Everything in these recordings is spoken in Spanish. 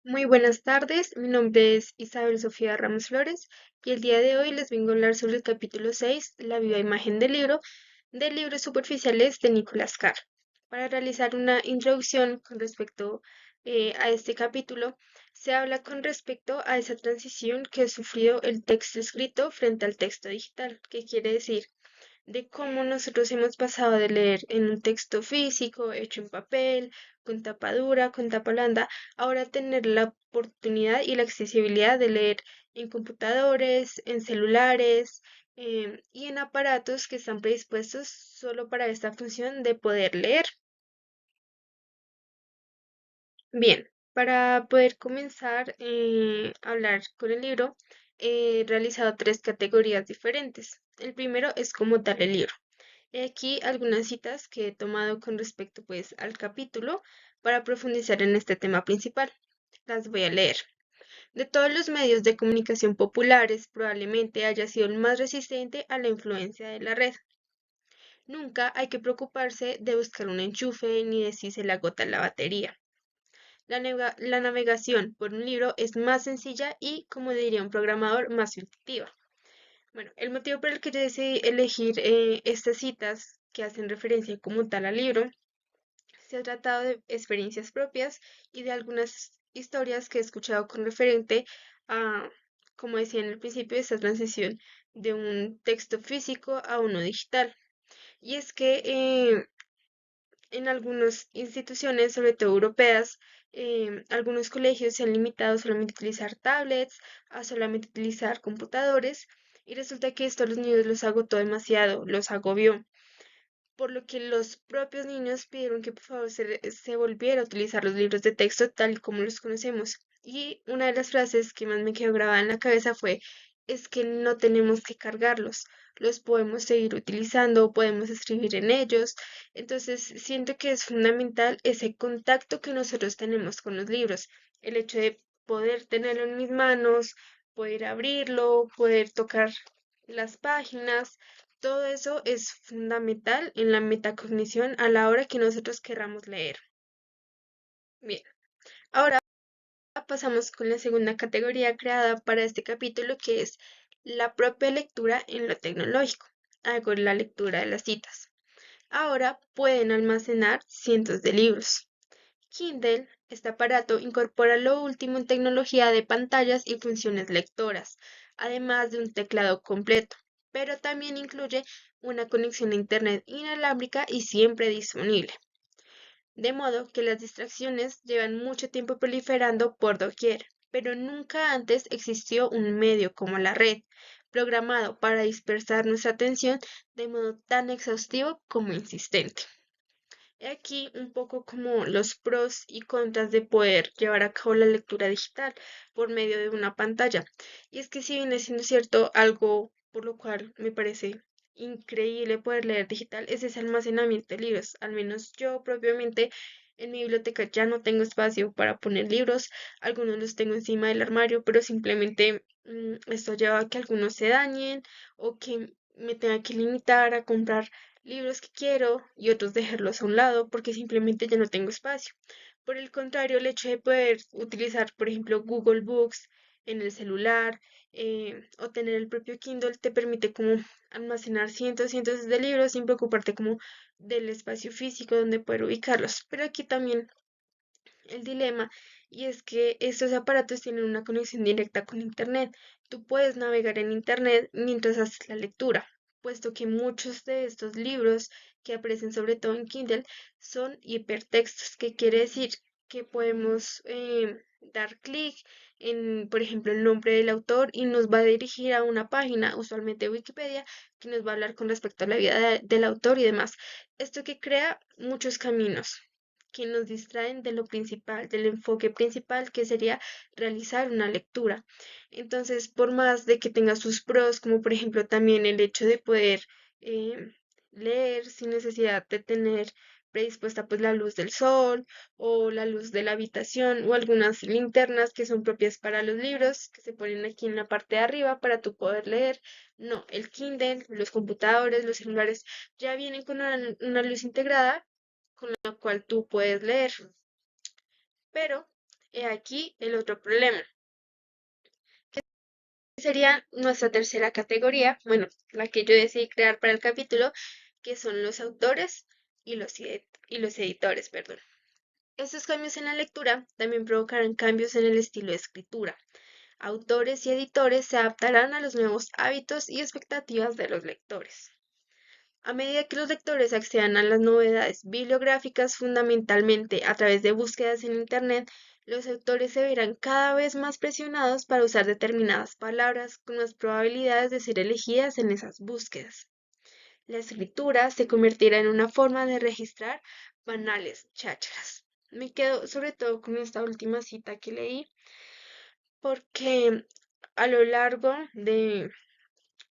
Muy buenas tardes, mi nombre es Isabel Sofía Ramos Flores y el día de hoy les vengo a hablar sobre el capítulo 6, La viva imagen del libro, de Libros Superficiales de Nicolás Carr. Para realizar una introducción con respecto a este capítulo, se habla con respecto a esa transición que ha sufrido el texto escrito frente al texto digital, que quiere decir de cómo nosotros hemos pasado de leer en un texto físico, hecho en papel, con tapa dura, con tapa blanda, ahora tener la oportunidad y la accesibilidad de leer en computadores, en celulares, y en aparatos que están predispuestos solo para esta función de poder leer. Bien, para poder comenzar a hablar con el libro, he realizado tres categorías diferentes. El primero es como tal el libro. He aquí algunas citas que he tomado con respecto pues al capítulo para profundizar en este tema principal. Las voy a leer. De todos los medios de comunicación populares, probablemente haya sido el más resistente a la influencia de la red. Nunca hay que preocuparse de buscar un enchufe ni de si se le agota la batería. La navegación por un libro es más sencilla y, como diría un programador, más intuitiva. Bueno, el motivo por el que yo decidí elegir estas citas que hacen referencia como tal al libro, se ha tratado de experiencias propias y de algunas historias que he escuchado con referente a, como decía en el principio, esta transición de un texto físico a uno digital. Y es que en algunas instituciones, sobre todo europeas, algunos colegios se han limitado solamente a utilizar tablets, a solamente utilizar computadores, y resulta que esto a los niños los agotó demasiado, los agobió, por lo que los propios niños pidieron que por favor se volviera a utilizar los libros de texto tal como los conocemos. Y una de las frases que más me quedó grabada en la cabeza fue, es que no tenemos que cargarlos, los podemos seguir utilizando, podemos escribir en ellos. Entonces siento que es fundamental ese contacto que nosotros tenemos con los libros, el hecho de poder tenerlo en mis manos, poder abrirlo, poder tocar las páginas, todo eso es fundamental en la metacognición a la hora que nosotros querramos leer. Bien, ahora pasamos con la segunda categoría creada para este capítulo, que es la propia lectura en lo tecnológico. Hago la lectura de las citas. Ahora pueden almacenar cientos de libros. Kindle, este aparato, incorpora lo último en tecnología de pantallas y funciones lectoras, además de un teclado completo, pero también incluye una conexión a Internet inalámbrica y siempre disponible. De modo que las distracciones llevan mucho tiempo proliferando por doquier, pero nunca antes existió un medio como la red, programado para dispersar nuestra atención de modo tan exhaustivo como insistente. He aquí un poco como los pros y contras de poder llevar a cabo la lectura digital por medio de una pantalla. Y es que si viene siendo cierto, algo por lo cual me parece increíble poder leer digital es ese almacenamiento de libros. Al menos yo propiamente en mi biblioteca ya no tengo espacio para poner libros, algunos los tengo encima del armario, pero simplemente esto lleva a que algunos se dañen o que me tenga que limitar a comprar libros que quiero y otros dejarlos a un lado porque simplemente ya no tengo espacio. Por el contrario, el hecho de poder utilizar, por ejemplo, Google Books en el celular, o tener el propio Kindle te permite como almacenar cientos de libros sin preocuparte como del espacio físico donde poder ubicarlos. Pero aquí también el dilema, y es que estos aparatos tienen una conexión directa con Internet. Tú puedes navegar en Internet mientras haces la lectura, puesto que muchos de estos libros que aparecen sobre todo en Kindle son hipertextos, que quiere decir que podemos dar clic en, por ejemplo, el nombre del autor y nos va a dirigir a una página, usualmente Wikipedia, que nos va a hablar con respecto a la vida del autor y demás. Esto que crea muchos caminos que nos distraen de lo principal, del enfoque principal que sería realizar una lectura. Entonces, por más de que tenga sus pros, como por ejemplo también el hecho de poder eh, leer sin necesidad de tener predispuesta pues la luz del sol o la luz de la habitación o algunas linternas que son propias para los libros que se ponen aquí en la parte de arriba para tú poder leer. No, el Kindle, los computadores, los celulares ya vienen con una luz integrada con la cual tú puedes leer. Pero He aquí el otro problema, que sería nuestra tercera categoría, bueno, la que yo decidí crear para el capítulo, que son los autores y los editores, perdón. Estos cambios en la lectura también provocarán cambios en el estilo de escritura. Autores y editores se adaptarán a los nuevos hábitos y expectativas de los lectores. A medida que los lectores accedan a las novedades bibliográficas fundamentalmente a través de búsquedas en Internet, los autores se verán cada vez más presionados para usar determinadas palabras con más probabilidades de ser elegidas en esas búsquedas. La escritura se convertirá en una forma de registrar banales chácharas. Me quedo sobre todo con esta última cita que leí porque a lo largo de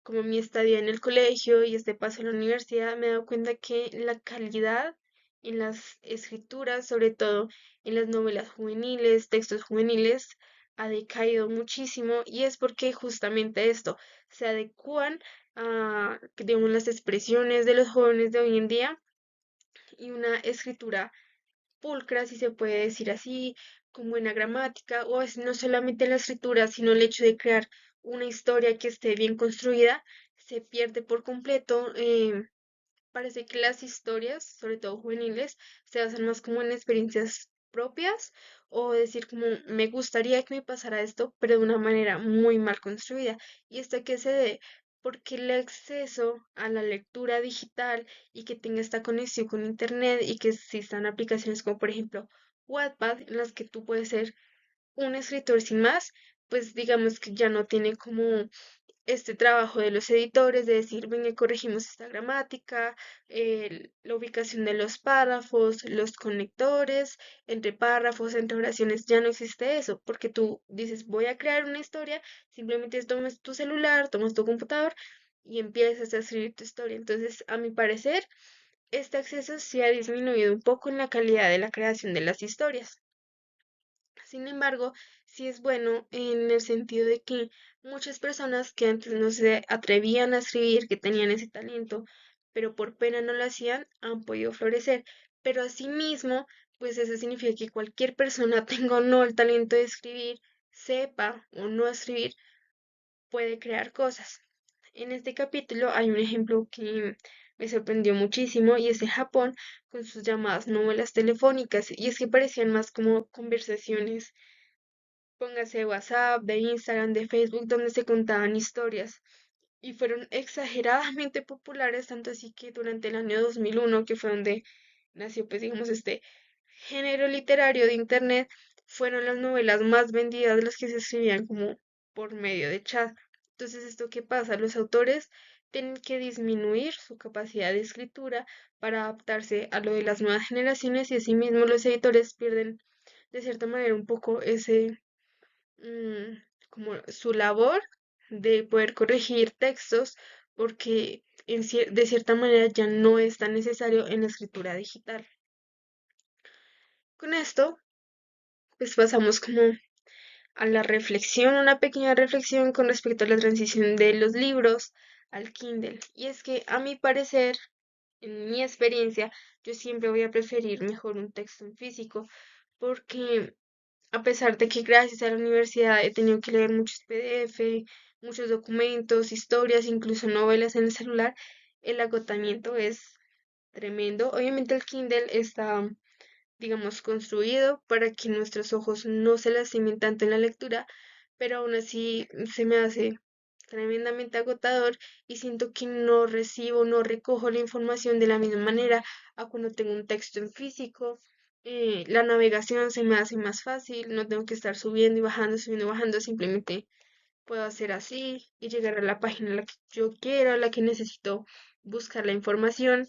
como mi estadía en el colegio y este paso a la universidad, me he dado cuenta que la calidad en las escrituras, sobre todo en las novelas juveniles, textos juveniles, ha decaído muchísimo y es porque justamente esto se adecúan a, digamos, las expresiones de los jóvenes de hoy en día y una escritura pulcra, si se puede decir así, con buena gramática, o es no solamente la escritura, sino el hecho de crear una historia que esté bien construida, se pierde por completo. Parece que las historias, sobre todo juveniles, se basan más como en experiencias propias o decir como me gustaría que me pasara esto, pero de una manera muy mal construida. ¿Y esto a qué se debe? Porque el acceso a la lectura digital y que tenga esta conexión con internet y que existan aplicaciones como por ejemplo Wattpad en las que tú puedes ser un escritor sin más, pues digamos que ya no tiene como este trabajo de los editores de decir, venga, corregimos esta gramática, la ubicación de los párrafos, los conectores, entre párrafos, entre oraciones, ya no existe eso, porque tú dices, voy a crear una historia, simplemente tomas tu celular, tomas tu computador y empiezas a escribir tu historia. Entonces, a mi parecer, este acceso sí ha disminuido un poco en la calidad de la creación de las historias. Sin embargo, sí es bueno en el sentido de que muchas personas que antes no se atrevían a escribir, que tenían ese talento, pero por pena no lo hacían, han podido florecer. Pero asimismo, pues eso significa que cualquier persona tenga o no el talento de escribir, sepa o no escribir, puede crear cosas. En este capítulo hay un ejemplo que me sorprendió muchísimo y es de Japón con sus llamadas novelas telefónicas y es que parecían más como conversaciones, póngase de WhatsApp, de Instagram, de Facebook, donde se contaban historias y fueron exageradamente populares, tanto así que durante el año 2001, que fue donde nació, pues digamos, este género literario de Internet, fueron las novelas más vendidas, las que se escribían como por medio de chat. Entonces, ¿esto qué pasa? Los autores tienen que disminuir su capacidad de escritura para adaptarse a lo de las nuevas generaciones y asimismo los editores pierden de cierta manera un poco ese mm, como su labor de poder corregir textos porque de cierta manera ya no es tan necesario en la escritura digital. Con esto, pues pasamos como a la reflexión, una pequeña reflexión con respecto a la transición de los libros al Kindle. Y es que a mi parecer, en mi experiencia, yo siempre voy a preferir mejor un texto en físico porque a pesar de que gracias a la universidad he tenido que leer muchos PDF, muchos documentos, historias, incluso novelas en el celular, el agotamiento es tremendo. Obviamente el Kindle está, digamos, construido para que nuestros ojos no se lastimen tanto en la lectura, pero aún así se me hace tremendamente agotador y siento que no recibo, no recojo la información de la misma manera a cuando tengo un texto en físico. La navegación se me hace más fácil, no tengo que estar subiendo y bajando, simplemente puedo hacer así y llegar a la página a la que yo quiero, a la que necesito buscar la información.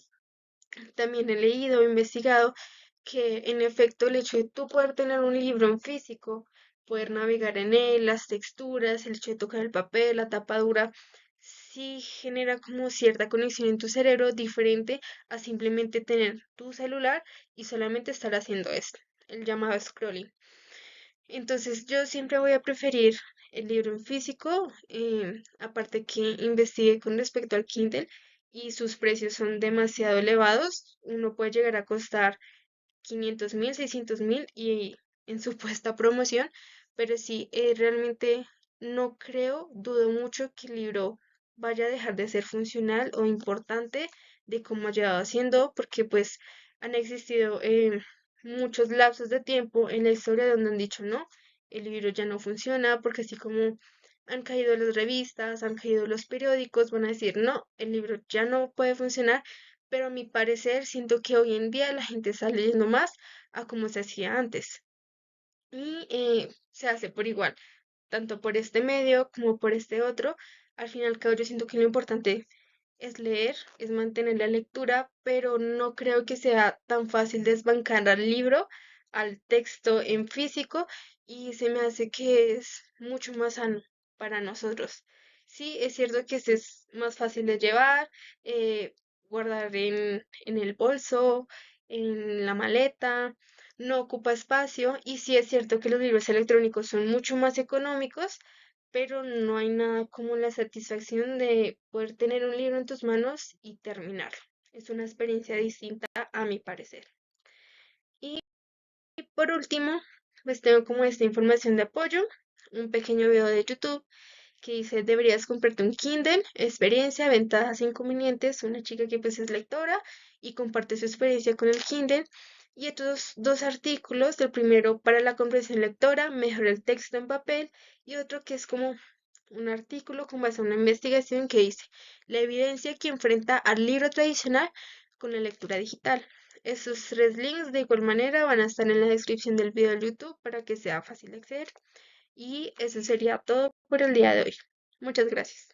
También he leído, he investigado que en efecto el hecho de tú poder tener un libro en físico, poder navegar en él, las texturas, el hecho de tocar el papel, la tapadura, sí genera como cierta conexión en tu cerebro diferente a simplemente tener tu celular y solamente estar haciendo esto, el llamado scrolling. Entonces yo siempre voy a preferir el libro en físico, aparte que investigué con respecto al Kindle y sus precios son demasiado elevados. Uno puede llegar a costar 500.000, 600.000 y en supuesta promoción, pero sí, realmente no creo, dudo mucho que el libro vaya a dejar de ser funcional o importante de cómo ha llevado siendo, porque pues han existido muchos lapsos de tiempo en la historia donde han dicho no, el libro ya no funciona, porque así como han caído las revistas, han caído los periódicos, van a decir no, el libro ya no puede funcionar, pero a mi parecer siento que hoy en día la gente está leyendo más a como se hacía antes y se hace por igual, tanto por este medio como por este otro. Al fin y al cabo, yo siento que lo importante es leer, es mantener la lectura, pero no creo que sea tan fácil desbancar al libro, al texto en físico, y se me hace que es mucho más sano para nosotros. Sí, es cierto que este es más fácil de llevar, guardar en el bolso, en la maleta, no ocupa espacio, y sí es cierto que los libros electrónicos son mucho más económicos, pero no hay nada como la satisfacción de poder tener un libro en tus manos y terminarlo. Es una experiencia distinta a mi parecer. Y por último, pues tengo como esta información de apoyo, un pequeño video de YouTube que dice deberías comprarte un Kindle, experiencia, ventajas e inconvenientes, una chica que pues es lectora y comparte su experiencia con el Kindle. Y estos dos artículos, el primero para la comprensión lectora, mejora el texto en papel, y otro que es como un artículo con base en una investigación que dice la evidencia que enfrenta al libro tradicional con la lectura digital. Esos tres links de igual manera van a estar en la descripción del video de YouTube para que sea fácil de acceder. Y eso sería todo por el día de hoy. Muchas gracias.